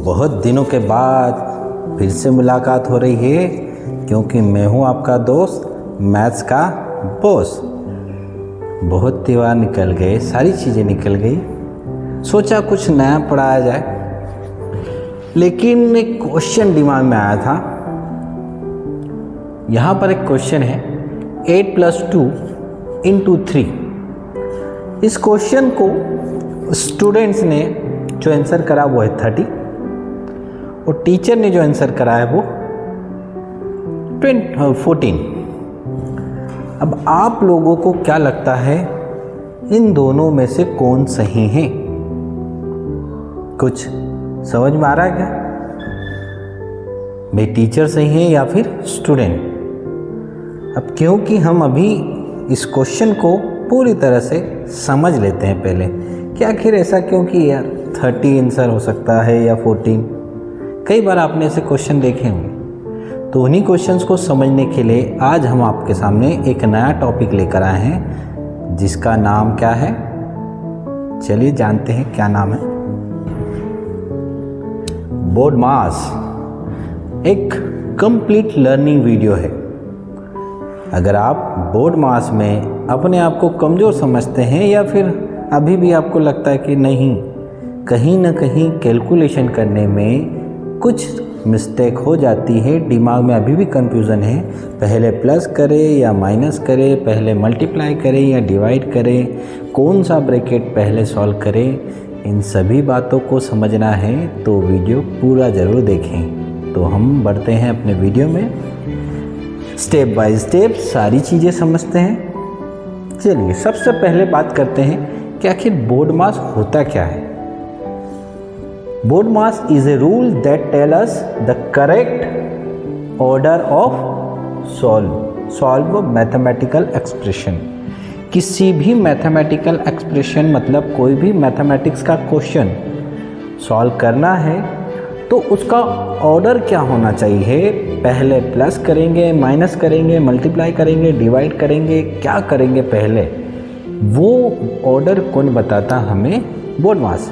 बहुत दिनों के बाद फिर से मुलाकात हो रही है, क्योंकि मैं हूं आपका दोस्त मैथ्स का बॉस। बहुत त्यौहार निकल गए, सारी चीज़ें निकल गई, सोचा कुछ नया पढ़ाया जाए। लेकिन एक क्वेश्चन दिमाग में आया था। यहाँ पर एक क्वेश्चन है 8 + 2 × 3। इस क्वेश्चन को स्टूडेंट्स ने जो आंसर करा वो है 30 और टीचर ने जो आंसर करा है वो 14। अब आप लोगों को क्या लगता है इन दोनों में से कौन सही है? कुछ समझ में आ रहा है क्या? भाई टीचर सही है या फिर स्टूडेंट? अब क्योंकि हम अभी इस क्वेश्चन को पूरी तरह से समझ लेते हैं पहले कि आखिर ऐसा क्यों कि यार 30 आंसर हो सकता है या 14। कई बार आपने ऐसे क्वेश्चन देखे होंगे। तो उन्हीं क्वेश्चंस को समझने के लिए आज हम आपके सामने एक नया टॉपिक लेकर आए हैं, जिसका नाम क्या है? चलिए जानते हैं क्या नाम है। बोर्डमास एक कंप्लीट लर्निंग वीडियो है। अगर आप बोर्डमास में अपने आप को कमज़ोर समझते हैं या फिर अभी भी आपको लगता है कि नहीं, कहीं ना कहीं कैलकुलेशन करने में कुछ मिस्टेक हो जाती है, दिमाग में अभी भी कंफ्यूजन है, पहले प्लस करें या माइनस करें, पहले मल्टीप्लाई करें या डिवाइड करें, कौन सा ब्रैकेट पहले सॉल्व करें, इन सभी बातों को समझना है तो वीडियो पूरा ज़रूर देखें। तो हम बढ़ते हैं अपने वीडियो में, स्टेप बाय स्टेप सारी चीज़ें समझते हैं। चलिए सबसे पहले बात करते हैं कि आखिर बोर्डमास होता क्या है। BODMAS is a rule that tell us the correct order of solve mathematical expression. किसी भी मैथमेटिकल एक्सप्रेशन मतलब कोई भी मैथमेटिक्स का क्वेश्चन सॉल्व करना है तो उसका ऑर्डर क्या होना चाहिए? पहले प्लस करेंगे, माइनस करेंगे, मल्टीप्लाई करेंगे, डिवाइड करेंगे, क्या करेंगे पहले, वो ऑर्डर कौन बताता हमें? बोर्डमास।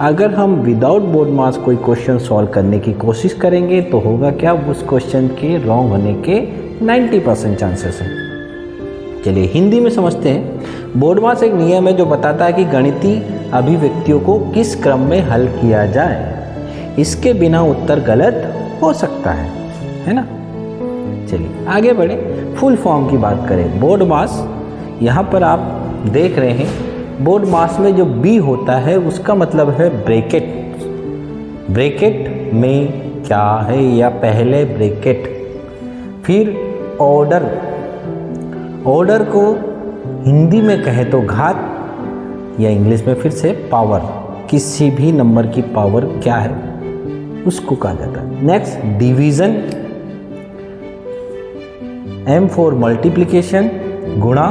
अगर हम विदाउट बोर्डमास कोई क्वेश्चन सॉल्व करने की कोशिश करेंगे तो होगा क्या? उस क्वेश्चन के रॉन्ग होने के 90% चांसेस हैं। चलिए हिंदी में समझते हैं। बोर्डमास एक नियम है जो बताता है कि गणितीय अभिव्यक्तियों को किस क्रम में हल किया जाए। इसके बिना उत्तर गलत हो सकता है ना? चलिए आगे बढ़े, फुल फॉर्म की बात करें। बोर्डमास, यहाँ पर आप देख रहे हैं बोर्डमास में जो बी होता है उसका मतलब है ब्रैकेट। ब्रैकेट में क्या है? या पहले ब्रैकेट, फिर ऑर्डर। ऑर्डर को हिंदी में कहे तो घात, या इंग्लिश में फिर से पावर। किसी भी नंबर की पावर क्या है उसको कहा जाता है। Next division, M for multiplication गुणा,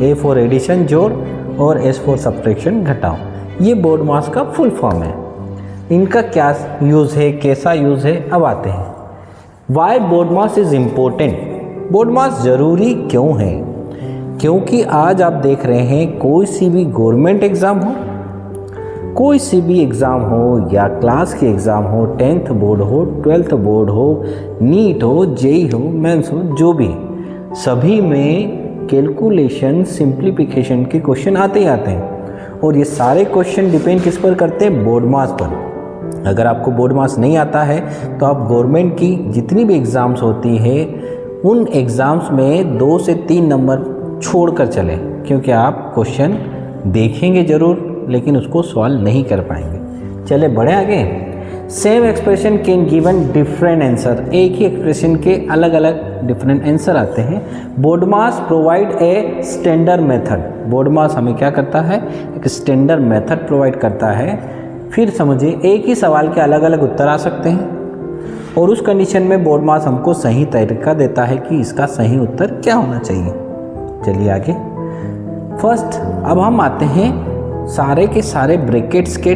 A फॉर एडिशन जोड़ और S फॉर सब्ट्रैक्शन घटाओ। ये बोर्डमास का फुल फॉर्म है। इनका क्या यूज़ है, कैसा यूज़ है, अब आते हैं। Why BODMAS is important. BODMAS ज़रूरी क्यों है? क्योंकि आज आप देख रहे हैं कोई सी भी गवर्नमेंट एग्ज़ाम हो, कोई सी भी एग्ज़ाम हो या क्लास के एग्ज़ाम हो, 10th बोर्ड हो, 12th बोर्ड हो, नीट हो, जेई हो, मेंस हो, जो भी, सभी में कैलकुलेशन सिंप्लीफिकेशन के क्वेश्चन आते ही आते हैं। और ये सारे क्वेश्चन डिपेंड किस पर करते हैं? बोर्डमास पर। अगर आपको बोर्डमास नहीं आता है तो आप गवर्नमेंट की जितनी भी एग्ज़ाम्स होती है उन एग्ज़ाम्स में 2 से 3 नंबर छोड़ कर चलें, क्योंकि आप क्वेश्चन देखेंगे ज़रूर लेकिन उसको सॉल्व नहीं कर पाएंगे। चले बढ़े आगे। Same expression can given different answer. एक ही एक्सप्रेशन के अलग अलग डिफरेंट आंसर आते हैं। बोर्डमास प्रोवाइड ए स्टैंडर्ड मेथड। बोर्डमास हमें क्या करता है? एक स्टैंडर्ड मेथड प्रोवाइड करता है। फिर समझिए एक ही सवाल के अलग अलग उत्तर आ सकते हैं और उस कंडीशन में बोर्डमास हमको सही तरीका देता है कि इसका सही उत्तर क्या होना चाहिए। चलिए आगे। फर्स्ट अब हम आते हैं सारे के सारे ब्रैकेट्स के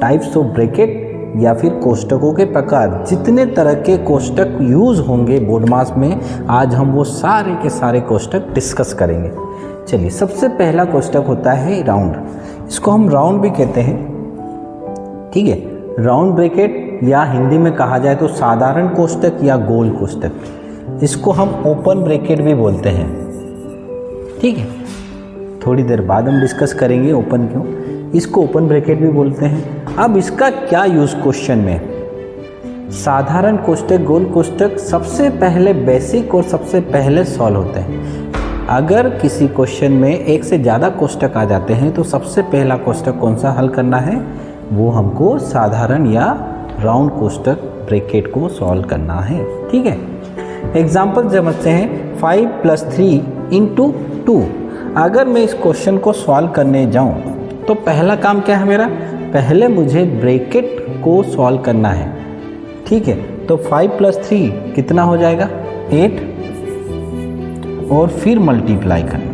टाइप्स ऑफ ब्रैकेट या फिर कोष्टकों के प्रकार। जितने तरह के कोष्टक यूज़ होंगे बोर्डमास में, आज हम वो सारे के सारे कोष्टक डिस्कस करेंगे। चलिए सबसे पहला कोष्टक होता है राउंड। इसको हम राउंड भी कहते हैं, ठीक है। राउंड ब्रैकेट या हिंदी में कहा जाए तो साधारण कोष्ठक या गोल कोष्ठक, इसको हम ओपन ब्रैकेट भी बोलते हैं। ठीक है, थोड़ी देर बाद हम डिस्कस करेंगे ओपन क्यों, इसको ओपन ब्रैकेट भी बोलते हैं। अब इसका क्या यूज़ क्वेश्चन में, साधारण कोष्ठक, गोल कोष्ठक सबसे पहले बेसिक और सबसे पहले सॉल्व होते हैं। अगर किसी क्वेश्चन में एक से ज़्यादा कोष्ठक आ जाते हैं तो सबसे पहला कोष्ठक कौन सा हल करना है, वो हमको साधारण या राउंड कोष्ठक ब्रैकेट को सॉल्व करना है। ठीक है, एग्जाम्पल समझते हैं। 5 + 3 × 2। अगर मैं इस क्वेश्चन को सॉल्व करने जाऊं तो पहला काम क्या है मेरा, पहले मुझे ब्रैकेट को सॉल्व करना है। ठीक है, तो 5 + 3 कितना हो जाएगा, 8, और फिर मल्टीप्लाई करना,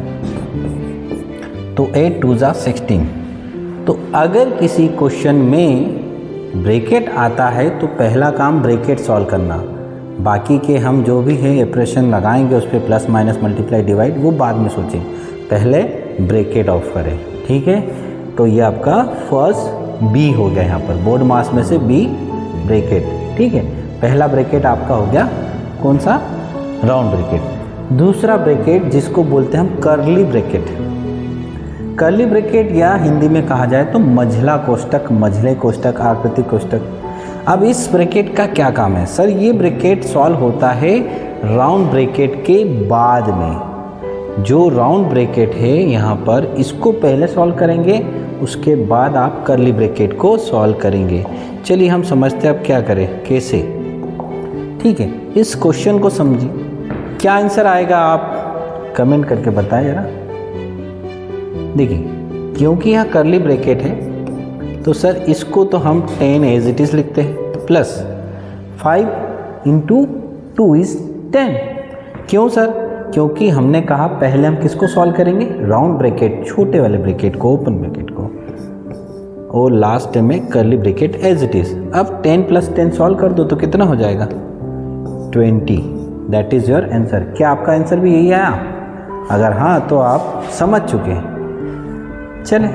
तो 8 × 2 = 16। तो अगर किसी क्वेश्चन में ब्रैकेट आता है तो पहला काम ब्रैकेट सॉल्व करना, बाकी के हम जो भी है ऑपरेशन लगाएंगे उस पर प्लस माइनस मल्टीप्लाई डिवाइड वो बाद में सोचें, पहले ब्रैकेट ऑफ करें। ठीक है, तो ये आपका फर्स्ट बी हो गया, यहाँ पर बोर्ड मास में से बी ब्रैकेट। ठीक है, पहला ब्रैकेट आपका हो गया कौन सा, राउंड ब्रैकेट। दूसरा ब्रैकेट जिसको बोलते हैं हम कर्ली ब्रैकेट, कर्ली ब्रैकेट या हिंदी में कहा जाए तो मझला कोष्ठक, मझले कोष्ठक, आकृति कोष्ठक। अब इस ब्रैकेट का क्या काम है सर, ये ब्रैकेट सॉल्व होता है राउंड ब्रैकेट के बाद में। जो राउंड ब्रैकेट है यहाँ पर, इसको पहले सॉल्व करेंगे, उसके बाद आप कर्ली ब्रैकेट को सॉल्व करेंगे। चलिए हम समझते हैं अब क्या करें, कैसे। ठीक है, इस क्वेश्चन को समझिए, क्या आंसर आएगा आप कमेंट करके बताएं जरा। देखिए, क्योंकि यहाँ कर्ली ब्रैकेट है तो सर इसको तो हम 10 एज इट इज़ लिखते हैं, प्लस 5 × 2 = 10। क्यों सर, क्योंकि हमने कहा पहले हम किसको सॉल्व करेंगे, राउंड ब्रैकेट, छोटे वाले ब्रैकेट को, ओपन ब्रैकेट को, और लास्ट में curly bracket as it is. अब 10 + 10 सॉल्व कर दो तो कितना हो जाएगा, 20। That is your answer. क्या आपका आंसर भी यही आया? अगर हाँ तो आप समझ चुके हैं। चले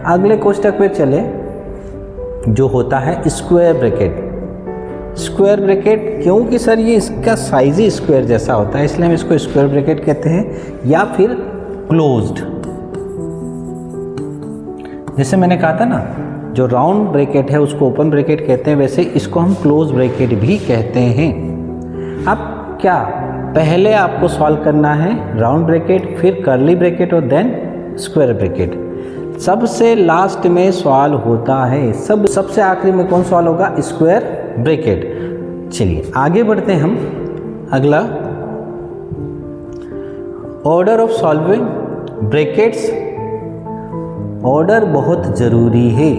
अगले कोष्ठक पे चले, जो होता है स्क्वायर ब्रैकेट। स्क्वायर ब्रैकेट क्योंकि सर ये इसका साइज ही स्क्वायर जैसा होता है, इसलिए हम इसको स्क्वायर ब्रैकेट कहते हैं, या फिर क्लोज्ड। जैसे मैंने कहा था ना, जो राउंड ब्रैकेट है उसको ओपन ब्रैकेट कहते हैं, वैसे इसको हम क्लोज ब्रैकेट भी कहते हैं। अब क्या, पहले आपको सॉल्व करना है राउंड ब्रैकेट, फिर कर्ली ब्रैकेट और देन स्क्वायर ब्रैकेट। सबसे लास्ट में सॉल्व होता है, सबसे आखिरी में कौन सॉल्व होगा, स्क्वायर ब्रैकेट। चलिए आगे बढ़ते हैं हम। अगला, order of solving brackets. Order बहुत ज़रूरी है।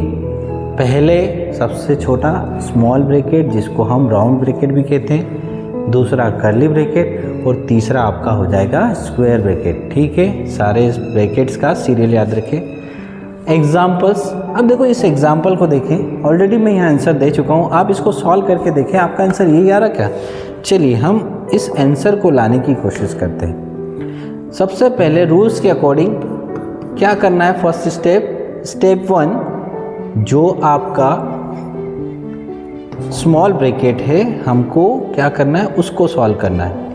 पहले सबसे छोटा स्मॉल ब्रैकेट जिसको हम राउंड ब्रैकेट भी कहते हैं, दूसरा कर्ली ब्रैकेट, और तीसरा आपका हो जाएगा स्क्वायर ब्रैकेट। ठीक है, सारे ब्रैकेट्स का सीरियल याद रखें। एग्जाम्पल्स, अब देखो इस एग्जाम्पल को देखें, ऑलरेडी मैं यहाँ आंसर दे चुका हूँ, आप इसको सॉल्व करके देखें, आपका आंसर यही आ रहा क्या। चलिए हम इस आंसर को लाने की कोशिश करते हैं। सबसे पहले रूल्स के अकॉर्डिंग क्या करना है, फर्स्ट स्टेप 1, जो आपका स्मॉल ब्रैकेट है हमको क्या करना है, उसको सॉल्व करना है।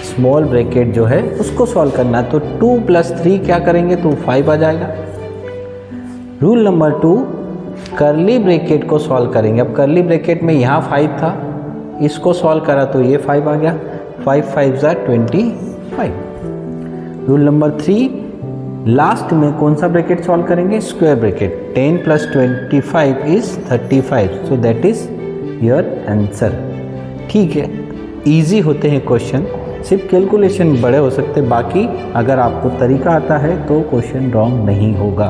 स्मॉल ब्रैकेट जो है उसको सॉल्व करना है, तो 2 + 3 क्या करेंगे तो 5 आ जाएगा। रूल नंबर 2, कर्ली ब्रैकेट को सॉल्व करेंगे। अब कर्ली ब्रैकेट में यहाँ 5 था, इसको सॉल्व करा तो ये 5 आ गया, 5 × 5 = 25। रूल नंबर 3, लास्ट में कौन सा ब्रैकेट सॉल्व करेंगे, square bracket. 10 + 25 = 35, so that is your answer. ठीक है, इजी होते हैं क्वेश्चन, सिर्फ कैलकुलेशन बड़े हो सकते, बाकी अगर आपको तरीका आता है तो क्वेश्चन रॉन्ग नहीं होगा।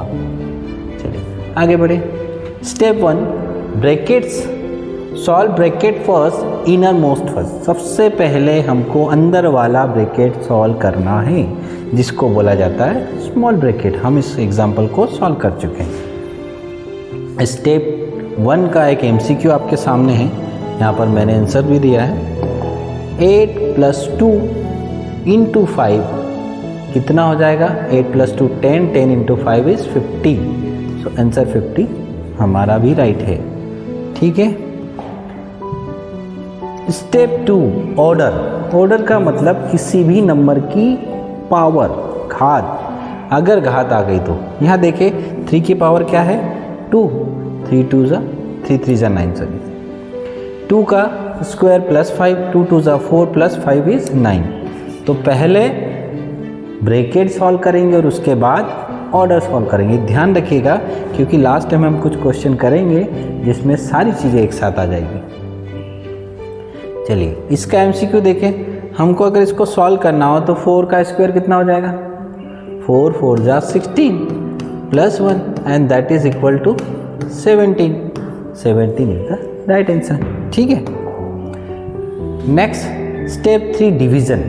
चलिए आगे बढ़े। Step 1, brackets, solve bracket first, inner most first. सबसे पहले हमको अंदर वाला ब्रैकेट सॉल्व करना है, जिसको बोला जाता है स्मॉल ब्रैकेट। हम इस एग्जाम्पल को सॉल्व कर चुके हैं। स्टेप 1 का एक MCQ आपके सामने है, यहाँ पर मैंने आंसर भी दिया है। 8 + 2 × 5 कितना हो जाएगा, 8 + 2 10, 10 × 5 = 50, सो आंसर 50 हमारा भी राइट है। ठीक है। Step 2 order. ऑर्डर का मतलब किसी भी नंबर की पावर, घात। अगर घात आ गई तो यहाँ देखें 3 की पावर क्या है 2, 3 2 ज़ा 3 3 ज़ा 9 सॉरी 2 का स्क्वायर प्लस 5, 2 2 ज़ा 4 प्लस 5 इज़ 9। तो पहले ब्रैकेट सॉल्व करेंगे और उसके बाद ऑर्डर सॉल्व करेंगे। ध्यान रखिएगा क्योंकि लास्ट टाइम हम कुछ क्वेश्चन करेंगे जिसमें सारी चीज़ें एक साथ आ जाएगी। चलिए इसका एमसीक्यू देखें। हमको अगर इसको सॉल्व करना हो तो 4 का स्क्वायर कितना हो जाएगा 4 4 जा 16 plus 1 and that is equal to 17। 17 is the right answer. ठीक है। Next step 3 division.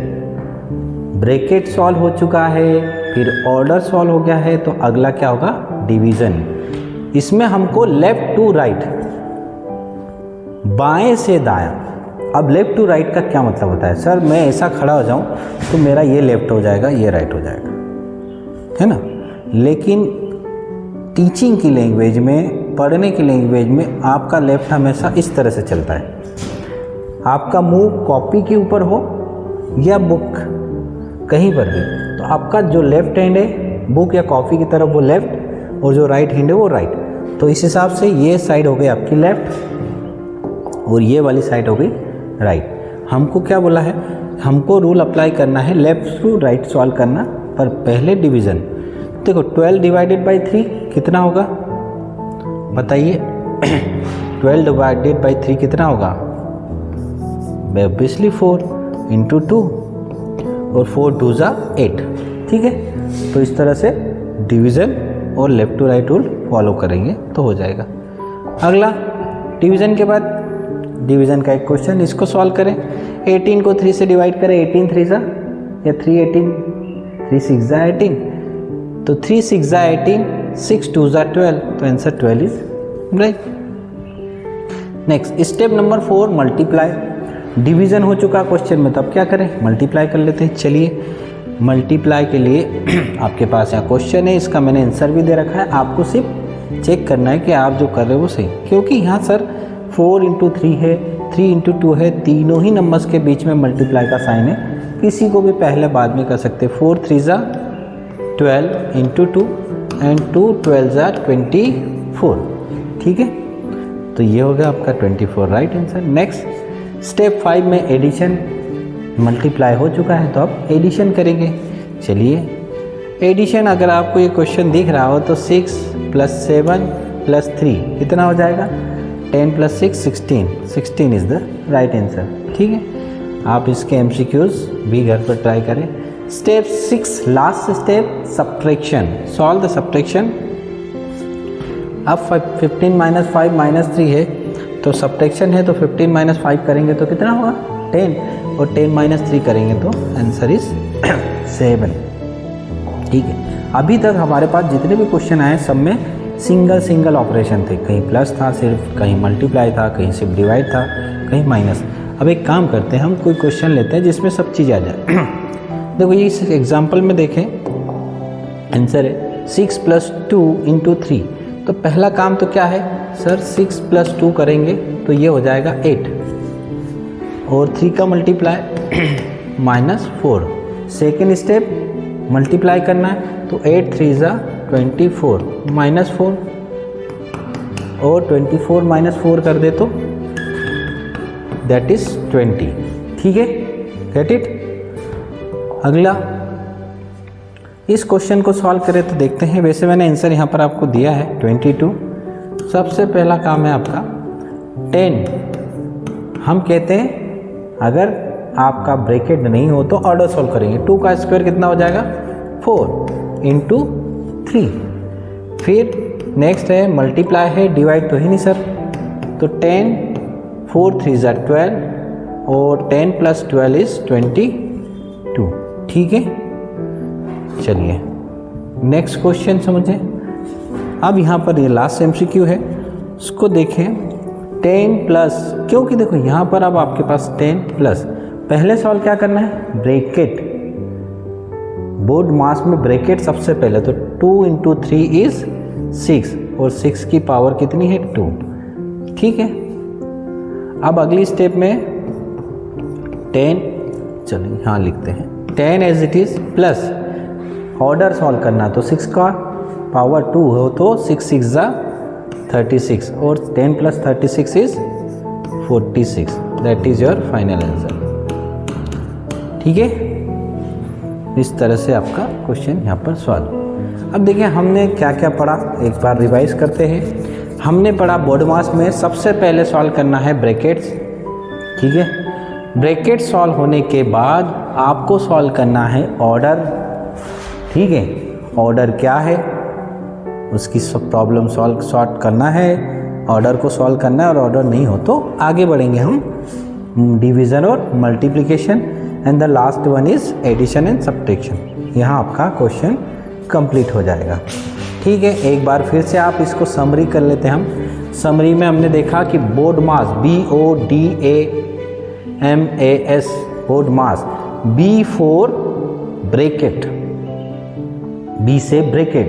Bracket solve हो चुका है, फिर ऑर्डर सॉल्व हो गया है, तो अगला क्या होगा डिवीजन। इसमें हमको लेफ्ट टू राइट, बाएं से दायां। अब लेफ्ट टू राइट का क्या मतलब होता है सर, मैं ऐसा खड़ा हो जाऊं तो मेरा ये लेफ्ट हो जाएगा, ये राइट हो जाएगा, है ना। लेकिन टीचिंग की लैंग्वेज में, पढ़ने की लैंग्वेज में आपका लेफ्ट हमेशा इस तरह से चलता है। आपका मुंह कॉपी के ऊपर हो या बुक कहीं पर भी, तो आपका जो लेफ्ट हैंड है बुक या कॉपी की तरफ वो लेफ्ट और जो राइट हैंड है वो राइट। तो इस हिसाब से ये साइड हो गई आपकी लेफ्ट और ये वाली साइड हो गई राइट। हमको क्या बोला है, हमको रूल अप्लाई करना है लेफ्ट टू राइट सॉल्व करना, पर पहले डिवीज़न। देखो 12 डिवाइडेड बाई 3 कितना होगा बताइए। 12 डिवाइडेड बाई 3 कितना होगा, ऑब्वियसली 4 इंटू 2 और 4 2 ज़ा 8। ठीक है। तो इस तरह से डिवीज़न और left to right rule follow करेंगे तो हो जाएगा। अगला डिवीज़न के बाद डिवीज़न का एक क्वेश्चन, इसको सॉल्व करें। 18 को 3 से डिवाइड करें, 18 3 ज़ा या 3 18 3 6 ज़ा 18, तो 3 6 ज़ा 18, 6 2 ज़ा 12, तो answer 12 is right. Next step number 4 multiply. Division हो चुका क्वेश्चन में, तो अब क्या करें मल्टीप्लाई कर लेते हैं। चलिए मल्टीप्लाई के लिए आपके पास यहाँ क्वेश्चन है, इसका मैंने आंसर भी दे रखा है, आपको सिर्फ चेक करना है कि आप जो कर रहे हो वो सही। क्योंकि यहाँ सर 4 इंटू 3 है, 3 इंटू 2 है, तीनों ही नंबर्स के बीच में मल्टीप्लाई का साइन है, किसी को भी पहले बाद में कर सकते। 4 3 ज़ा 12 इंटू 2 एंड 2 12 ज़ा 24। ठीक है। तो ये हो गया आपका 24 राइट आंसर। नेक्स्ट स्टेप 5 में एडिशन। मल्टीप्लाई हो चुका है तो अब एडिशन करेंगे। चलिए एडिशन, अगर आपको ये क्वेश्चन दिख रहा हो तो 6 + 7 + 3 कितना हो जाएगा 10 + 6 16, 16 इज़ द राइट आंसर। ठीक है। आप इसके MCQs भी घर पर ट्राई करें। Step 6 last step subtraction. Solve the subtraction. अब 15 - 5 - 3 है तो सब्ट्रैक्शन है, तो 15 - 5 करेंगे तो कितना होगा 10, और 10 - 3 करेंगे तो आंसर इज 7। ठीक है। अभी तक हमारे पास जितने भी क्वेश्चन आए सब में सिंगल ऑपरेशन थे, कहीं प्लस था सिर्फ, कहीं मल्टीप्लाई था, कहीं सिर्फ डिवाइड था, कहीं माइनस। अब एक काम करते हैं, हम कोई क्वेश्चन लेते हैं जिसमें सब चीज़ आ जाए। देखो ये इस एग्जाम्पल में देखें, आंसर है 6 + 2 इंटू 3। तो पहला काम तो क्या है सर, 6 + 2 करेंगे तो ये हो जाएगा 8, और 3 का मल्टीप्लाई -4। सेकेंड स्टेप मल्टीप्लाई करना है, तो 8 3 ज़ा 24 -4, और 24 - 4 कर दे तो दैट इज 20। ठीक है, गेट इट। अगला इस क्वेश्चन को सॉल्व करें तो देखते हैं। वैसे मैंने आंसर यहाँ पर आपको दिया है 22। सबसे पहला काम है आपका 10। हम कहते हैं अगर आपका ब्रैकेट नहीं हो तो ऑर्डर सॉल्व करेंगे। 2 का स्क्वायर कितना हो जाएगा 4 इंटू 3। फिर नेक्स्ट है मल्टीप्लाई है, डिवाइड तो ही नहीं सर, तो 10 4 3 ज़ा 12, और 10 + 12 इज 22। ठीक है। चलिए नेक्स्ट क्वेश्चन समझें। अब यहाँ पर ये लास्ट MCQ है, उसको देखें। 10+, क्योंकि देखो यहाँ पर अब आपके पास 10+, पहले सवाल क्या करना है ब्रैकेट, बोर्ड मास में ब्रैकेट सबसे पहले, तो 2 इंटू 3 इज 6, और 6 की पावर कितनी है 2। ठीक है, अब अगली स्टेप में 10, चलिए यहाँ लिखते हैं 10 as it is plus order solve करना, तो 6 का पावर 2 हो तो 6 6 ज़ा 36 और 10 plus 36 is 46। That is your final answer. ठीक है, इस तरह से आपका क्वेश्चन यहाँ पर सॉल्व। अब देखिए हमने क्या क्या पढ़ा, एक बार रिवाइज करते हैं। हमने पढ़ा बोर्ड मास में सबसे पहले सॉल्व करना है ब्रैकेट्स। ठीक है, ब्रैकेट सॉल्व होने के बाद आपको सॉल्व करना है ऑर्डर। ठीक है, ऑर्डर क्या है उसकी सब प्रॉब्लम सॉल्व करना है, ऑर्डर को सॉल्व करना है, और ऑर्डर नहीं हो तो आगे बढ़ेंगे हम डिवीज़न और multiplication, and the last one is addition and subtraction. यहाँ आपका क्वेश्चन कंप्लीट हो जाएगा। ठीक है, एक बार फिर से आप इसको समरी कर लेते हैं। हम समरी में हमने देखा कि board mass BODAMAS board mass, B for bracket, B से ब्रैकेट,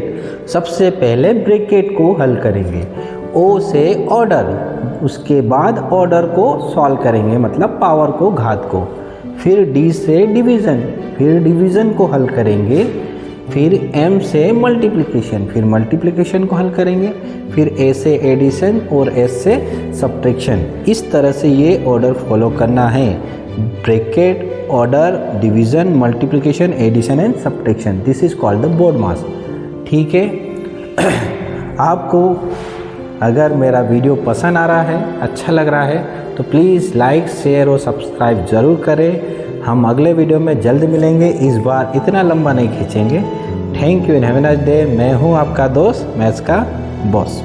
सबसे पहले ब्रैकेट को हल करेंगे, O से ऑर्डर, उसके बाद ऑर्डर को सॉल्व करेंगे मतलब पावर को, घात को, फिर D से डिवीज़न, फिर डिवीज़न को हल करेंगे, फिर M से मल्टीप्लिकेशन, फिर मल्टीप्लिकेशन को हल करेंगे, फिर A से एडिशन और S से सब्ट्रैक्शन। इस तरह से ये ऑर्डर फॉलो करना है, bracket, order, division, multiplication, addition and subtraction. This is called the BODMAS. ठीक है, आपको अगर मेरा वीडियो पसंद आ रहा है, अच्छा लग रहा है, तो प्लीज़ लाइक, शेयर और सब्सक्राइब ज़रूर करें। हम अगले वीडियो में जल्द मिलेंगे, इस बार इतना लंबा नहीं खींचेंगे। Thank you and have a nice day. मैं हूँ आपका दोस्त, मैथ्स का बॉस।